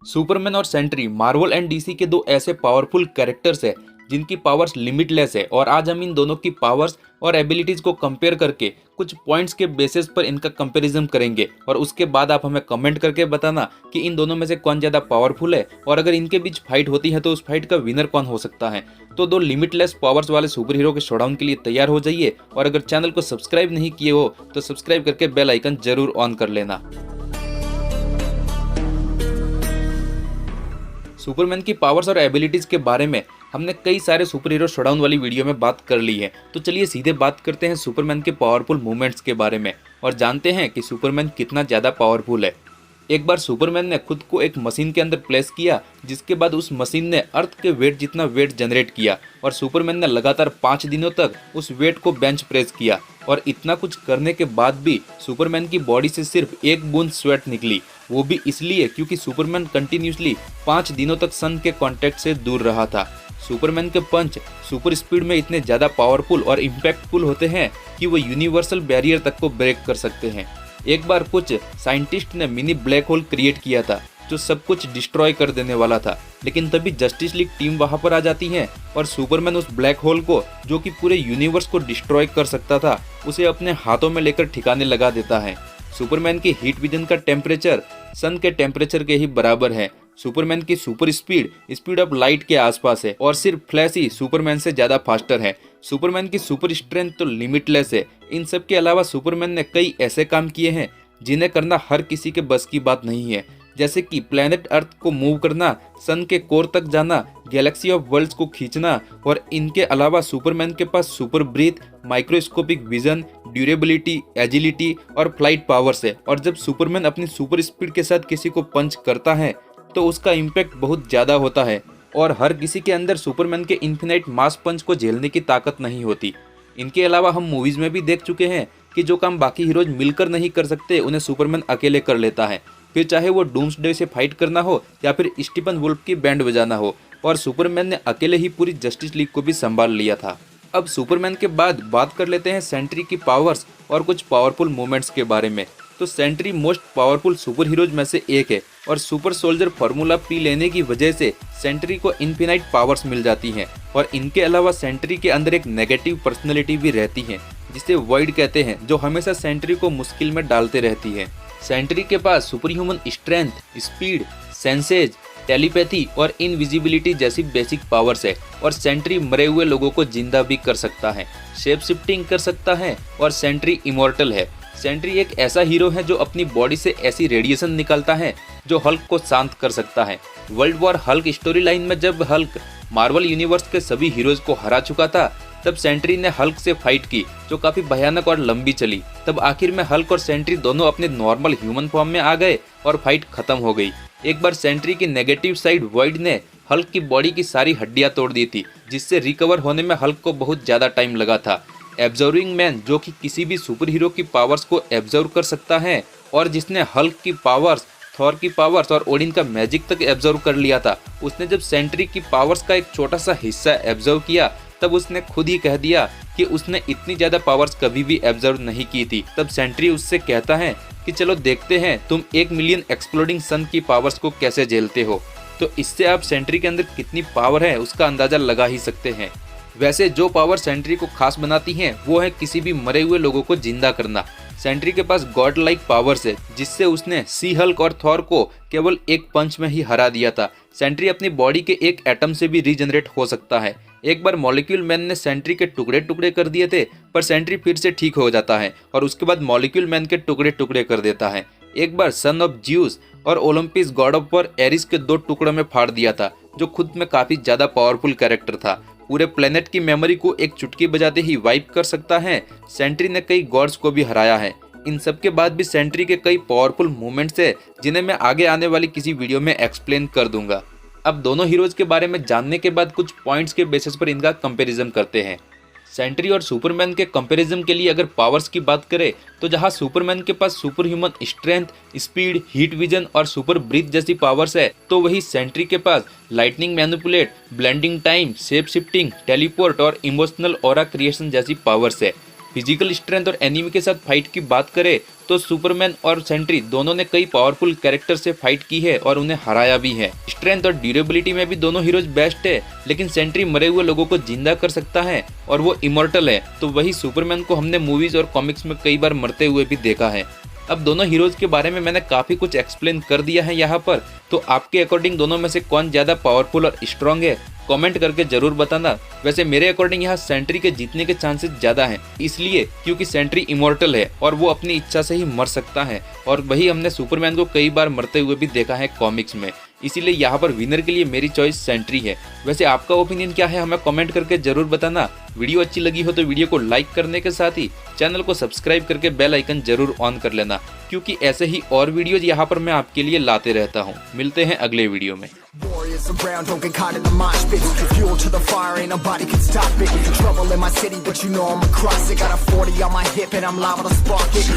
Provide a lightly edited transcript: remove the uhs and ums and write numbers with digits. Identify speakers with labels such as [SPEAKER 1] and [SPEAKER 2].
[SPEAKER 1] Superman और Sentry Marvel and DC के दो ऐसे पावरफुल कैरेक्टर्स हैं जिनकी पावर्स लिमिटलेस है। और आज हम इन दोनों की पावर्स और एबिलिटीज को कंपेयर करके कुछ पॉइंट्स के बेसिस पर इनका कंपैरिजन करेंगे और उसके बाद आप हमें कमेंट करके बताना कि इन दोनों में से कौन ज़्यादा पावरफुल है और अगर इनके बीच फाइट होती है तो उस फाइट का विनर कौन हो सकता है। तो दो लिमिटलेस पावर्स वाले सुपर हीरो के शोडाउन के लिए तैयार हो जाइए और अगर चैनल को सब्सक्राइब नहीं किए हो तो सब्सक्राइब करके बेल आइकन जरूर ऑन कर लेना। सुपरमैन की पावर्स और एबिलिटीज के बारे में हमने कई सारे सुपर हीरो शोडाउन वाली वीडियो में बात कर ली है, तो चलिए सीधे बात करते हैं सुपरमैन के पावरफुल मूवमेंट्स के बारे में और जानते हैं कि सुपरमैन कितना ज़्यादा पावरफुल है। एक बार सुपरमैन ने खुद को एक मशीन के अंदर प्लेस किया, जिसके बाद उस मशीन ने अर्थ के वेट जितना वेट जनरेट किया और सुपरमैन ने लगातार 5 दिनों तक उस वेट को बेंच प्रेस किया। और इतना कुछ करने के बाद भी सुपरमैन की बॉडी से सिर्फ एक बूंद स्वेट निकली, वो भी इसलिए क्योंकि सुपरमैन कंटिन्यूसली 5 दिनों तक सन के कांटेक्ट से दूर रहा था। सुपरमैन के पंच सुपर स्पीड में इतने ज़्यादा पावरफुल और इम्पैक्टफुल होते हैं कि वो यूनिवर्सल बैरियर तक को ब्रेक कर सकते हैं। एक बार कुछ साइंटिस्ट ने मिनी ब्लैक होल क्रिएट किया था जो सब कुछ डिस्ट्रॉय कर देने वाला था, लेकिन तभी जस्टिस लीग टीम वहां पर आ जाती है और सुपरमैन उस ब्लैक होल को, जो कि पूरे यूनिवर्स को डिस्ट्रॉय कर सकता था, उसे अपने हाथों में लेकर ठिकाने लगा देता है। सुपरमैन की हीट विजन का टेम्परेचर सन के टेम्परेचर के ही बराबर है। सुपरमैन की सुपर स्पीड ऑफ लाइट के आसपास है और सिर्फ फ्लैश ही सुपरमैन से ज़्यादा फास्टर है। सुपरमैन की सुपर स्ट्रेंथ तो लिमिटलेस है। इन सब के अलावा सुपरमैन ने कई ऐसे काम किए हैं जिन्हें करना हर किसी के बस की बात नहीं है, जैसे कि प्लेनेट अर्थ को मूव करना, सन के कोर तक जाना, गैलेक्सी ऑफ वर्ल्ड्स को खींचना। और इनके अलावा सुपरमैन के पास super breath, microscopic vision, durability, agility और फ्लाइट पावर्स है। और जब सुपरमैन अपनी सुपर स्पीड के साथ किसी को पंच करता है तो उसका इम्पैक्ट बहुत ज़्यादा होता है और हर किसी के अंदर सुपरमैन के इन्फिनाइट मास पंच को झेलने की ताकत नहीं होती। इनके अलावा हम मूवीज़ में भी देख चुके हैं कि जो काम बाकी हीरोज मिलकर नहीं कर सकते उन्हें सुपरमैन अकेले कर लेता है, फिर चाहे वो डूम्सडे से फाइट करना हो या फिर स्टीफन वुल्फ की बैंड बजाना हो। और सुपरमैन ने अकेले ही पूरी जस्टिस लीग को भी संभाल लिया था। अब सुपरमैन के बाद बात कर लेते हैं सेंट्री की पावर्स और कुछ पावरफुल मूवमेंट्स के बारे में। तो Sentry most powerful superheroes में से एक है और सुपर सोल्जर फार्मूला पी लेने की वजह से सेंट्री को इन्फिनाइट पावर्स मिल जाती हैं। और इनके अलावा सेंट्री के अंदर एक नेगेटिव पर्सनैलिटी भी रहती है जिसे वॉइड कहते हैं, जो हमेशा सेंट्री को मुश्किल में डालते रहती है। सेंट्री के पास super human strength, speed, senses, telepathy और इनविजिबिलिटी जैसी बेसिक पावर्स है। और सेंट्री मरे हुए लोगों को जिंदा भी कर सकता है, शेप शिफ्टिंग कर सकता है और सेंट्री इमॉर्टल है। सेंट्री एक ऐसा हीरो है जो अपनी बॉडी से ऐसी रेडिएशन निकालता है जो हल्क को शांत कर सकता है। World war Hulk story line में जब हल्क मार्वल यूनिवर्स के सभी हीरोज को हरा चुका था, तब सेंट्री ने हल्क से फाइट की जो काफी भयानक और लंबी चली। तब आखिर में हल्क और सेंट्री दोनों अपने नॉर्मल ह्यूमन फॉर्म में आ गए और फाइट खत्म हो गई। एक बार सेंट्री की नेगेटिव साइड वॉइड ने हल्क की बॉडी की सारी हड्डियां तोड़ दी थी, जिससे रिकवर होने में हल्क को बहुत ज्यादा टाइम लगा था। एब्जॉर्विंग मैन, जो कि किसी भी सुपर हीरो की पावर्स को एब्जॉर्व कर सकता है और जिसने हल्क की पावर्स, थॉर की पावर्स और ओडिन का मैजिक तक एब्जॉर्व कर लिया था, उसने जब सेंट्री की पावर्स का एक छोटा सा हिस्सा एब्जॉर्व किया तब उसने खुद ही कह दिया कि उसने इतनी ज़्यादा पावर्स कभी भी एब्जॉर्व नहीं की थी। तब सेंट्री उससे कहता है कि चलो देखते हैं तुम 1 मिलियन एक्सप्लोडिंग सन की पावर्स को कैसे झेलते हो। तो इससे आप सेंट्री के अंदर कितनी पावर है उसका अंदाज़ा लगा ही सकते हैं। वैसे जो पावर सेंट्री को खास बनाती हैं वो है किसी भी मरे हुए लोगों को जिंदा करना। सेंट्री के पास गॉड लाइक पावर्स है, जिससे उसने सी हल्क और थॉर को केवल एक पंच में ही हरा दिया था। सेंट्री अपनी बॉडी के एक एटम से भी रीजनरेट हो सकता है। एक बार मॉलिक्यूल मैन ने सेंट्री के टुकड़े टुकड़े कर दिए थे, पर सेंट्री फिर से ठीक हो जाता है और उसके बाद मॉलिक्यूल मैन के टुकड़े टुकड़े कर देता है। एक बार सन ऑफ ज्यूस और Olympus god of war Ares के 2 टुकड़ों में फाड़ दिया था, जो खुद में काफी ज्यादा पावरफुल कैरेक्टर था। पूरे प्लेनेट की मेमोरी को एक चुटकी बजाते ही वाइप कर सकता है। सेंट्री ने कई गॉड्स को भी हराया है। इन सब के बाद भी सेंट्री के कई पावरफुल मूवमेंट्स है जिन्हें मैं आगे आने वाली किसी वीडियो में एक्सप्लेन कर दूंगा। अब दोनों हीरोज के बारे में जानने के बाद कुछ पॉइंट्स के बेसिस पर इनका कंपैरिजन करते हैं। सेंट्री और सुपरमैन के कंपैरिजन के लिए अगर पावर्स की बात करें तो जहां सुपरमैन के पास super human strength, speed, heat vision और सुपर ब्रीथ जैसी पावर्स है, तो वही सेंट्री के पास lightning manipulate, blending time, shape shifting, teleport और इमोशनल ऑरा क्रिएशन जैसी पावर्स है। फिजिकल स्ट्रेंथ और एनिमी के साथ फाइट की बात करें तो सुपरमैन और सेंट्री दोनों ने कई पावरफुल कैरेक्टर से फाइट की है और उन्हें हराया भी है। स्ट्रेंथ और ड्यूरेबिलिटी में भी दोनों हीरोज बेस्ट है, लेकिन सेंट्री मरे हुए लोगों को जिंदा कर सकता है और वो इमॉर्टल है, तो वही सुपरमैन को हमने मूवीज और कॉमिक्स में कई बार मरते हुए भी देखा है। अब दोनों हीरोज के बारे में मैंने काफी कुछ एक्सप्लेन कर दिया है यहाँ पर, तो आपके अकॉर्डिंग दोनों में से कौन ज्यादा पावरफुल और स्ट्रांग है, कमेंट करके जरूर बताना। वैसे मेरे अकॉर्डिंग यहाँ सेंट्री के जीतने के चांसेस ज्यादा हैं, इसलिए क्योंकि सेंट्री इमॉर्टल है और वो अपनी इच्छा से ही मर सकता है, और वही हमने सुपरमैन को कई बार मरते हुए भी देखा है कॉमिक्स में। इसीलिए यहाँ पर विनर के लिए मेरी चॉइस सेंट्री है। वैसे आपका ओपिनियन क्या है हमें कमेंट करके जरूर बताना। वीडियो अच्छी लगी हो तो वीडियो को लाइक करने के साथ ही चैनल को सब्सक्राइब करके बेल आइकन जरूर ऑन कर लेना, क्योंकि ऐसे ही और वीडियोज यहाँ पर मैं आपके लिए लाते रहता हूँ। मिलते हैं अगले वीडियो में।
[SPEAKER 2] Around, don't get caught in the mosh pit. Fuel to the fire, ain't nobody can stop it. Trouble in my city, but you know I'm across it. Got a 40 on my hip and I'm liable to spark it.